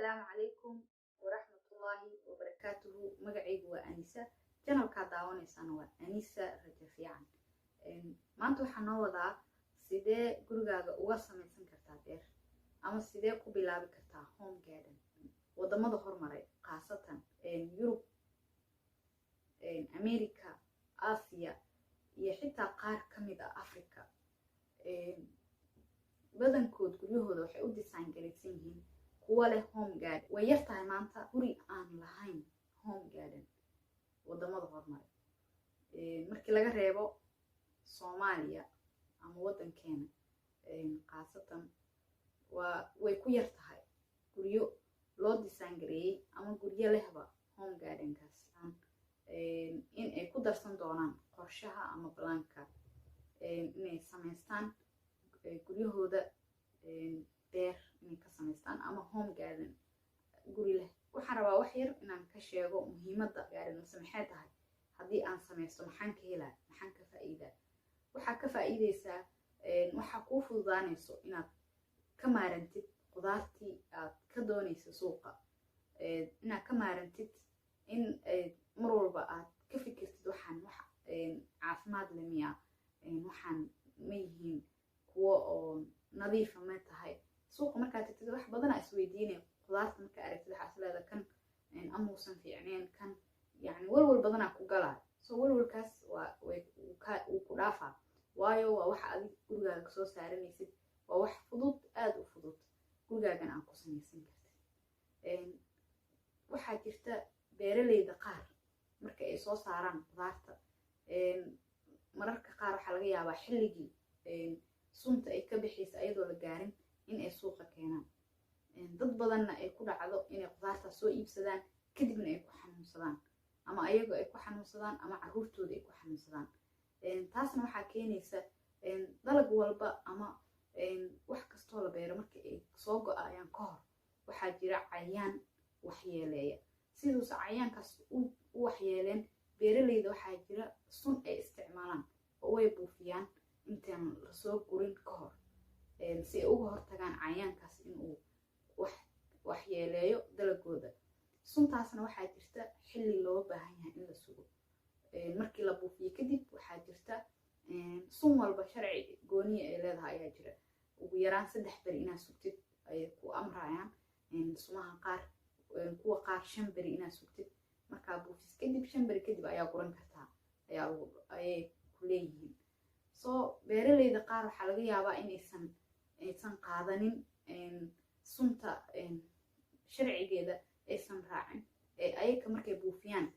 السلام عليكم ورحمة الله وبركاته. مقعيق وأنيسة جنال كداواني سنوات أنيسة رجفيعا maanta waxaan noo wadaa sidee gurigaaga uga samaysan kartaa beer ama sidee ku bilaabi kartaa home garden wadamada hormaray khaasatan Yurub, America, Aasiya iyo xitaa qaar kamid ah Afrika. badankood guryahooda waxay u design garaysan yihiin kuwa leh home garden. way yartahay maanta guri aan lahayn home garden wadamada hormaray markii laga reebo Soomaaliya ama wadankeena khaasatan way ku yartahay guryo loo design gareeyay ama guryo lehba home garden kaas in ay ku darsan doonaan qorshaha ama planka inay samaystaan guryahooda beer inay ka samaystaan ama home garden guri leh. waxaan rabaa wax yar inaan ka sheego muhiimadda garden maxay tahay. haddii aan samaysto maxaan ka helaa, maxaan ka faa'iidaa. waxaa ka faa'iideysaa waxaa kuu fududaanayso inaad ka maarantid qudaartii aad ka doonayso suuqa, inaad ka maarantid in mar walba aad ka fikirtid waxaan wax caafimaad leh miya, waxaan ma yihiin kuwo oo nadiifa ma tahay. suuqa markaad tagtid wax badan aad isweydiinay qudaarta markaa aragtid waxaad leedahay kan amuusan fiicneen kan يعني walwal badan ku galaa. soo walwalkaas wuu ku dhaafaa waayo waa wax adig gurigaaga soo saaranaysid, waa wax fudud aad u fudud gurigaagan aan ku samaysan kartid. waxaa jirta beeraleyda qaar marka ay soo saaraan qudaarta mararka qaar waxaa laga yaabaa xilligii sunta ay ka bixaysa ayadoo la gaarin in ay suuqa keenaan. dad badanna ay ku dhacdo inay qudaarta soo iibsadaan kadibna ay ku xanuunsadaan ama ayaga ay ku xanuunsadaan ama caruurtooda ay ku xanuunsadaan. taasna waxaa keenaysa dalag walba ama wax kastoo la beero marka ay soo go'ayaan ka hor waxaa jira cayayaan waxyeeleeya. siduusa cayayaankaas u waxyeeleen beeraleyda waxaa jira sun ay isticmaalaan oo way buufiyaan intaan lasoo gurin ka hor si ay uga hortagaan cayayaankaas inuu waxyeeleeyo dalagooda. suntaasna waxaa jirta xilli loo baahan yahay in la sugo. markii la buufiyo kadib waxaa jirta sun walba sharci gooniya ay leedahay ayaa jira. ugu yaraan 3 beri inaad sugtid ayay ku amrayaan sumaha qaar, kuwa qaar 5 beri inaad sugtid. markaa buufis kadib 5 beri kadib ayaa guran kartaa ayay ku leeyihiin. soo beeraleyda qaar waxaa laga yaabaa inaysan qaadanin sunta sharcigeeda aysan raacin ayaga markay buufiyaan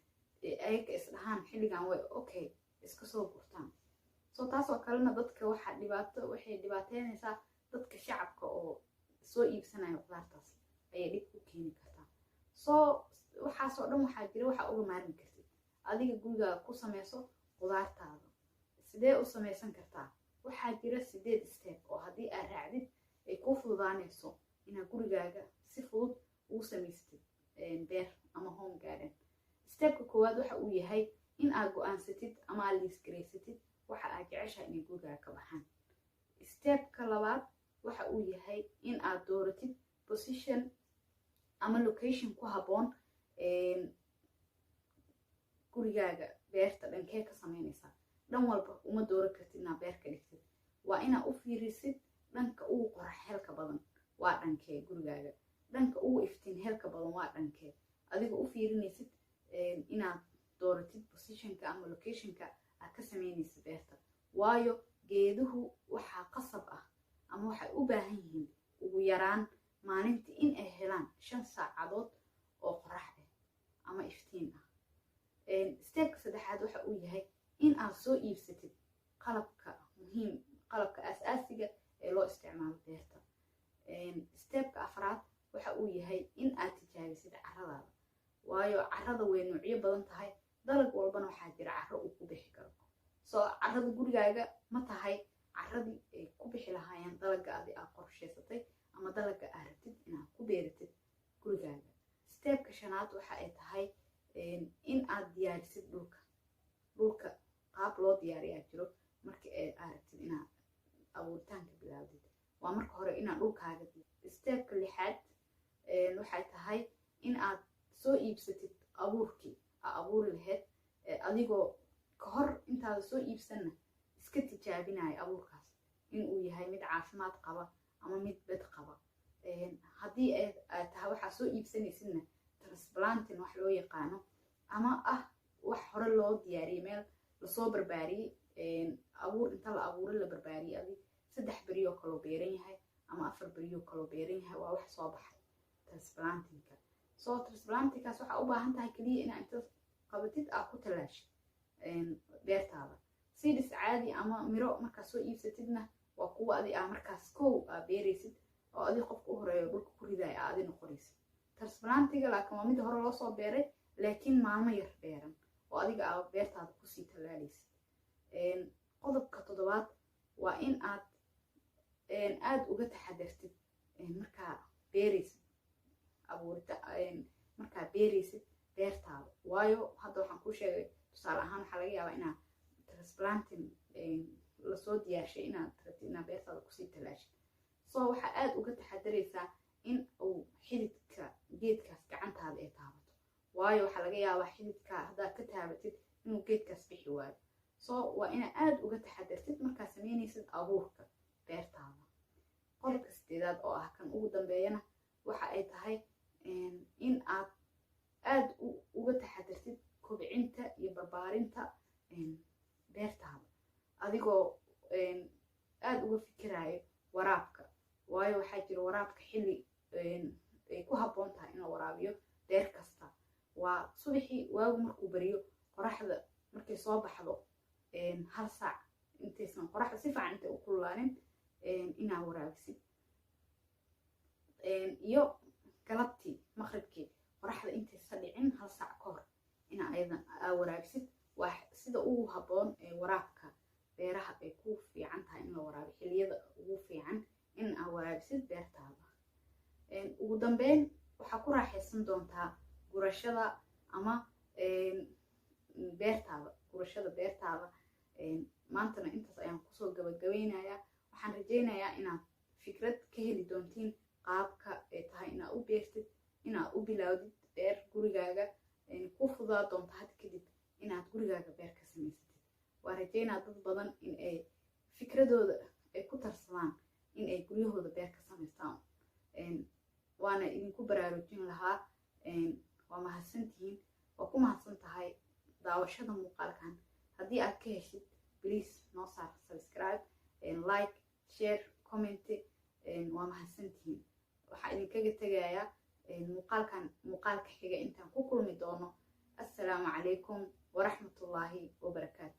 ayaga isdhahaan xilligan way okay iska soo gurtaan. soo taasoo kalena dadka waxay dhibaateynaysaa dadka shacabka oo soo iibsanaya qudaartaas ayay dhib ku keeni kartaa. soo waxaasoo dhan waxaa jira waxaa uga maarmi kartid adiga gurigaaga ku samayso qudaartaada. sidee u samaysan kartaa? waxaa jira 8 step oo haddii aad raacdid ay kuu fududaanayso inaad gurigaaga si fudud ugu samaysatid beer ama home garden. stepka koowaad waxa uu yahay in aad go'aansatid ama aad liisgareysatid waxa aad jeceshahay inay gurigaaga ka baxaan. stepka labaad waxa uu yahay in aad dooratid position ama location ku habboon gurigaaga beerta dhankee ka samaynaysaa. dhan walba uma dooran kartid inaad beer ka dhigtid, waa inaad u fiirisid dhanka ugu qorax helka badan waa dhankee gurigaaga, dhanka ugu iftiin helka badan waa dhankee. adiga u fiirinaysid inaad dooratid positionka ama locationka aad ka samaynaysid beerta. waayo geeduhu waxaa qasab ah ama waxay u baahan yihiin ugu yaraan maalintii in ay helaan 5 saacadood oo qorax ah ama iftiin ah. stepka saddexaad waxa uu yahay in aad soo iibsatid qalabka aasaasiga ee loo isticmaalo beerta. stepka afraad waxa uu yahay in aad tijaabisid carradaada, waayo carrada way noocyo badan tahay. dalag walbana waxaa jira carro uu ku bixi karo. soo carrada gurigaaga ma tahay carradii ay ku bixi lahaayeen dalagaadi aad qorshaysatay ama dalaga aad rabtid inaad ku beeratid gurigaaga. stepka shanaad waxa ay tahay in aad diyaarisid dhulka qaab loo diyaariyaa jiro markii aad rabtid inaad abuuritaanka bilaawdid. waa marka hore inaad dhulkaaga. stepka lixaad waxay tahay in aad soo iibsatid abuurkii abuuri lahayd adigoo ka hor intaada soo iibsanna iska tijaabinaya abuurkaas inuu yahay mid caafimaad qaba ama mid bed qaba. haddii aad tahay waxaa soo iibsanaysidna transplanting wax loo yaqaano ama wax hore loo diyaariyey meel lasoo barbaariyey abuur inta la abuuray la barbaariyey adi 3 beriyoo kaloo beeran yahay ama 4 beriyoo kaloo beeran yahay waa wax soo baxay transplantingka. transplantingkaas waxaa u baahan tahay keliya inaa inta qabatid ku talaashid beertaada. seeds caadi ama miro markaa soo iibsatidna waa kuwa adi markaas kow beeraysid oo adi qofka u horeeyo dhulka ku ridaaya adi noqonaysid. transplantiga laakiin waa mid hore loo soo beeray laakiin maalmo yar beeran oo adiga beertaada kusii talaalaysid. qodobka 7aad waa in aad uga taxadartid markaa beeraysid abuurta markaa beeraysid beertaada. waayo hadda waxaan kuu sheegay tusaale ahaan waxaa laga yaabaa inaad transplanting lasoo diyaarshay inaad rabtid inaad beertaada kusii talaashid. waxaa aad uga taxadaraysaa in uu xididka geedkaas gacantaada ay taabato. waayo waxaa laga yaabaa xididka haddaad ka taabatid inuu geedkaas bixi waayo. waa inaad aad uga taxadartid markaa samaynaysid abuurka beertaada. qodobka 8aad oo kan ugu dambeeyana waxa ay tahay in aad uga taxadartid kobcinta iyo barbaarinta beertaada adigoo aad uga fikiraayo waraabka. waayo waxaa jira waraabka xilli ay ku habboon tahay in la waraabiyo beer kasta. waa subaxii waagu markuu bariyo qoraxda markay soo baxdo 1 saac intaysan qoraxda si fiican intay u kululaanin inaad waraabisid. iyo galabtii maqribkii qoraxda intaysan dhicin 1 saac ka hor inaa ayadan waraabisid. waa sida ugu habboon waraabka beeraha ay ku fiican tahay in la waraabiyo xilliyada ugu fiican in aad waraabisid beertaada. ugu dambeyn waxaa ku raaxaysan doontaa gurashada ama beertaada. maantana intaas ayaan kusoo gabagabeynayaa. waxaan rajaynayaa inaad fikrad ka heli doontiin qaabka ay tahay inaad u beertid inaad u bilaawdid beer gurigaaga ku fudaa doonta hadda kadib inaad gurigaaga beer ka samaysatid. waa rajaynaa dad badan in ay fikradooda ay ku tarsadaan in ay guryahooda beer ka samaystaan. waana idinku baraarujin lahaa. waa mahadsantihiin. waa ku mahadsan tahay daawashada muuqaalkan. haddii aad ka heshid please noo saar subscribe like share comment. waa mahadsantihiin. waxaa idinkaga tegayaa muuqaalka xiga intaan ku kulmi doono. assalaamu calaykum waraxmatullaahi wabarakaatu.